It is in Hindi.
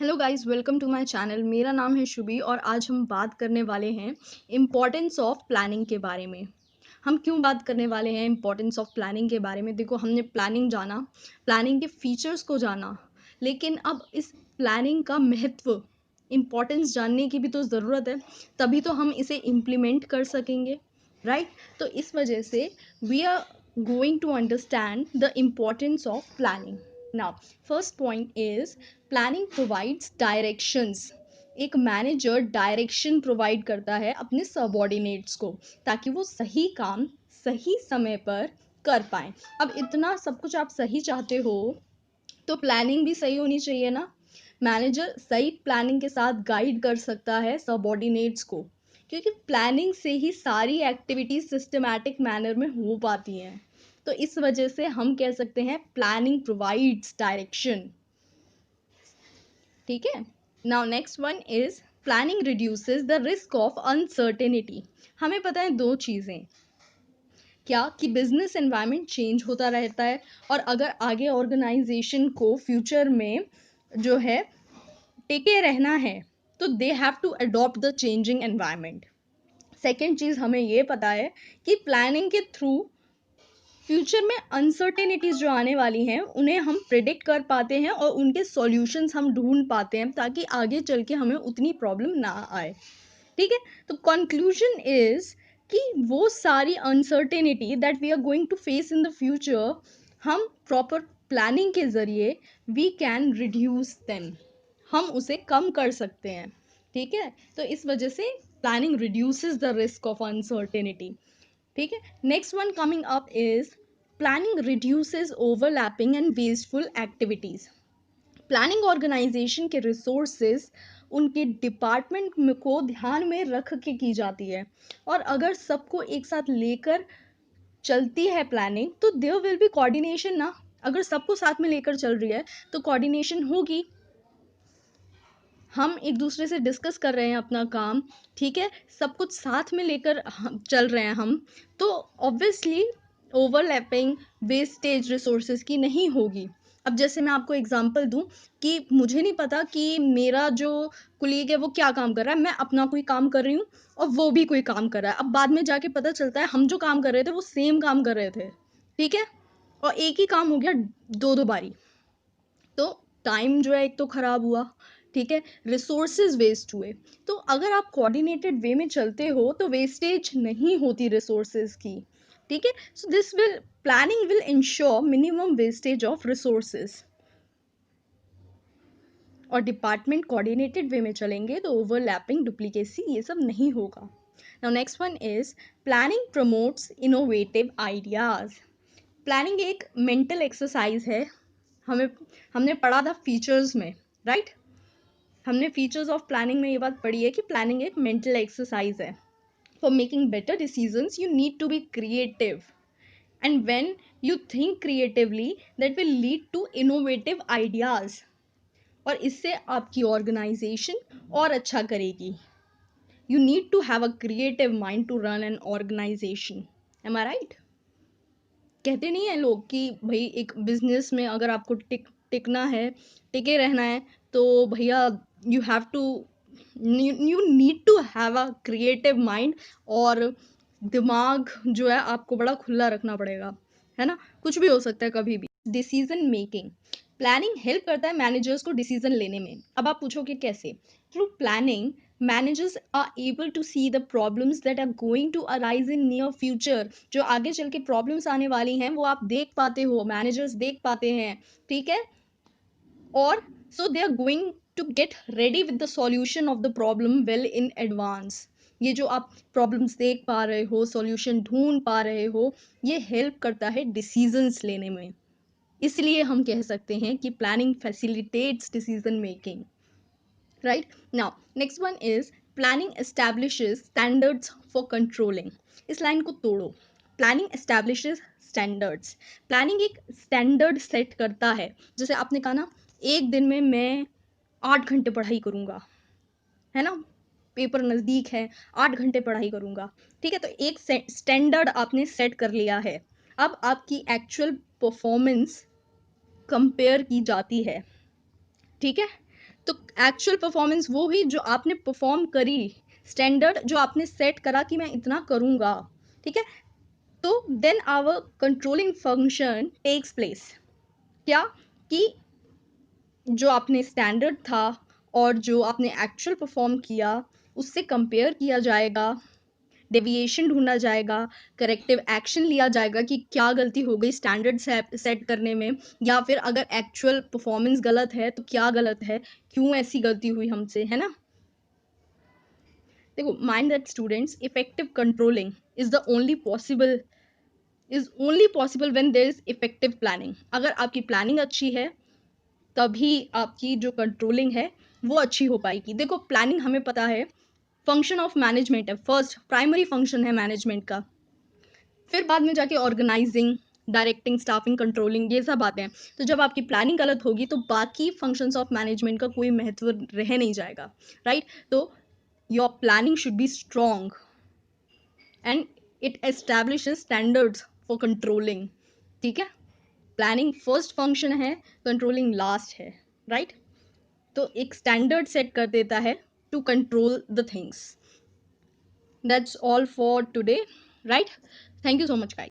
Hello guys, welcome to my channel. मेरा नाम है शुभी और आज हम बात करने वाले हैं इम्पॉर्टेंस ऑफ प्लानिंग के बारे में। हम क्यों बात करने वाले हैं इम्पॉर्टेंस ऑफ प्लानिंग के बारे में? देखो, हमने प्लानिंग जाना, प्लानिंग के फीचर्स को जाना, लेकिन अब इस प्लानिंग का महत्व, इम्पॉर्टेंस जानने की भी तो ज़रूरत है, तभी तो हम इसे इम्प्लीमेंट कर सकेंगे, राइट? तो इस वजह से we are going to understand the importance of planning. Now, first point is planning provides directions. एक मैनेजर डायरेक्शन प्रोवाइड करता है अपने सबॉर्डिनेट्स को, ताकि वो सही काम सही समय पर कर पाए। अब इतना सब कुछ आप सही चाहते हो तो प्लानिंग भी सही होनी चाहिए ना। मैनेजर सही प्लानिंग के साथ गाइड कर सकता है सबॉर्डिनेट्स को, क्योंकि प्लानिंग से ही सारी एक्टिविटीज सिस्टमैटिक मैनर में हो पाती हैं। तो इस वजह से हम कह सकते हैं प्लानिंग प्रोवाइड्स डायरेक्शन। ठीक है। Now next one is planning reduces the risk of uncertainty. हमें पता है दो चीज़ें, क्या कि बिजनेस एनवायरनमेंट चेंज होता रहता है, और अगर आगे ऑर्गेनाइजेशन को फ्यूचर में जो है टिके रहना है तो they have to adopt the changing environment. Second चीज़ हमें ये पता है कि प्लानिंग के थ्रू फ्यूचर में अनसर्टेनिटीज जो आने वाली हैं उन्हें हम प्रिडिक्ट कर पाते हैं और उनके सॉल्यूशंस हम ढूंढ पाते हैं, ताकि आगे चल के हमें उतनी प्रॉब्लम ना आए। ठीक है। तो कंक्लूजन इज कि वो सारी uncertainty that we are going to face in the future, हम प्रॉपर प्लानिंग के जरिए वी कैन रिड्यूस देम, हम उसे कम कर सकते हैं। ठीक है। तो इस वजह से planning reduces the risk of uncertainty. ठीक है। Next one coming up is planning reduces overlapping and wasteful activities. Planning organisation के रिसोर्सेज उनके डिपार्टमेंट को ध्यान में रख के की जाती है, और अगर सबको एक साथ लेकर चलती है प्लानिंग तो देयर विल बी कोऑर्डिनेशन ना। अगर सबको साथ में लेकर चल रही है तो कोऑर्डिनेशन होगी। हम एक दूसरे से डिस्कस कर रहे हैं अपना काम, ठीक है, सब कुछ साथ में लेकर चल रहे हैं हम, तो ऑब्वियसली ओवरलैपिंग वेस्टेज रिसोर्सेज की नहीं होगी। अब जैसे मैं आपको एग्जांपल दूं कि मुझे नहीं पता कि मेरा जो कुलीग है वो क्या काम कर रहा है, मैं अपना कोई काम कर रही हूँ और वो भी कोई काम कर रहा है। अब बाद में जाके पता चलता है हम जो काम कर रहे थे वो सेम काम कर रहे थे, ठीक है, और एक ही काम हो गया दो दो बारी। तो टाइम जो है एक तो खराब हुआ, ठीक है, रिसोर्सेज वेस्ट हुए। तो अगर आप कोऑर्डिनेटेड वे में चलते हो तो वेस्टेज नहीं होती रिसोर्सेज की। ठीक है। So this will planning will ensure minimum wastage of resources, और डिपार्टमेंट कोऑर्डिनेटेड वे में चलेंगे तो ओवरलैपिंग डुप्लीकेसी ये सब नहीं होगा। Now next one is planning promotes innovative ideas. Planning एक मेंटल एक्सरसाइज है। हमें हमने पढ़ा था फीचर्स में, राइट? हमने फीचर्स ऑफ प्लानिंग में ये बात पढ़ी है कि प्लानिंग एक मेंटल एक्सरसाइज है। For making better decisions you need to be creative, and when you think creatively that will lead to innovative ideas, और इससे आपकी ऑर्गेनाइजेशन और अच्छा करेगी। You need to have a creative mind to run an organisation. Am I right? कहते नहीं है लोग कि भाई एक बिजनेस में अगर आपको टिकना है, टिके रहना है, तो भैया you have to, you need to have a creative mind, और दिमाग जो है आपको बड़ा खुला रखना पड़ेगा, है ना? कुछ भी हो सकता है कभी भी। डिसीजन मेकिंग, प्लानिंग हेल्प करता है मैनेजर्स को डिसीजन लेने में। अब आप पूछोगे कैसे? Through planning managers are able to see the problems that are going to arise in near future। जो आगे चल के प्रॉब्लम्स आने वाली हैं वो आप देख पाते हो, मैनेजर्स देख पाते हैं, ठीक है, और so they are going to get ready with the solution of the problem well in advance. ये जो आप प्रॉब्लम्स देख पा रहे हो, सॉल्यूशन ढूंढ पा रहे हो, ये हेल्प करता है डिसीजंस लेने में। इसलिए हम कह सकते हैं कि planning facilitates decision making. Right now, next one is planning establishes standards for controlling। इस लाइन को तोड़ो। Planning establishes standards। प्लानिंग एक स्टैंडर्ड सेट करता है। जैसे आपने कहा ना, एक दिन में मैं 8 घंटे पढ़ाई करूंगा, है ना, पेपर नज़दीक है, 8 घंटे पढ़ाई करूंगा, ठीक है, तो एक स्टैंडर्ड आपने सेट कर लिया है। अब आपकी एक्चुअल परफॉर्मेंस कंपेयर की जाती है, ठीक है। तो एक्चुअल परफॉर्मेंस वो हुई जो आपने परफॉर्म करी, स्टैंडर्ड जो आपने सेट करा कि मैं इतना करूँगा, ठीक है? तो then our controlling function takes place. क्या? कि जो आपने स्टैंडर्ड था और जो आपने एक्चुअल परफॉर्म किया उससे कंपेयर किया जाएगा, डेविएशन ढूंढा जाएगा, करेक्टिव एक्शन लिया जाएगा कि क्या गलती हो गई स्टैंडर्ड सेट करने में, या फिर अगर एक्चुअल परफॉर्मेंस गलत है तो क्या गलत है, क्यों ऐसी गलती हुई हमसे, है ना? देखो, mind that students, effective controlling is only possible when there is effective planning. अगर आपकी प्लानिंग अच्छी है तभी आपकी जो कंट्रोलिंग है वो अच्छी हो पाएगी। देखो, प्लानिंग हमें पता है फंक्शन ऑफ मैनेजमेंट है, फर्स्ट प्राइमरी फंक्शन है मैनेजमेंट का, फिर बाद में जाके ऑर्गेनाइजिंग, डायरेक्टिंग, स्टाफिंग, कंट्रोलिंग, ये सब आते हैं। तो जब आपकी प्लानिंग गलत होगी तो बाकी फंक्शंस ऑफ मैनेजमेंट का कोई महत्व रह नहीं जाएगा, राइट? तो your planning should be strong and it establishes standards for controlling, ठीक है? प्लानिंग फर्स्ट फंक्शन है, कंट्रोलिंग लास्ट है, राइट? तो एक स्टैंडर्ड सेट कर देता है to control the things. That's all for today, right? Thank you so much guys.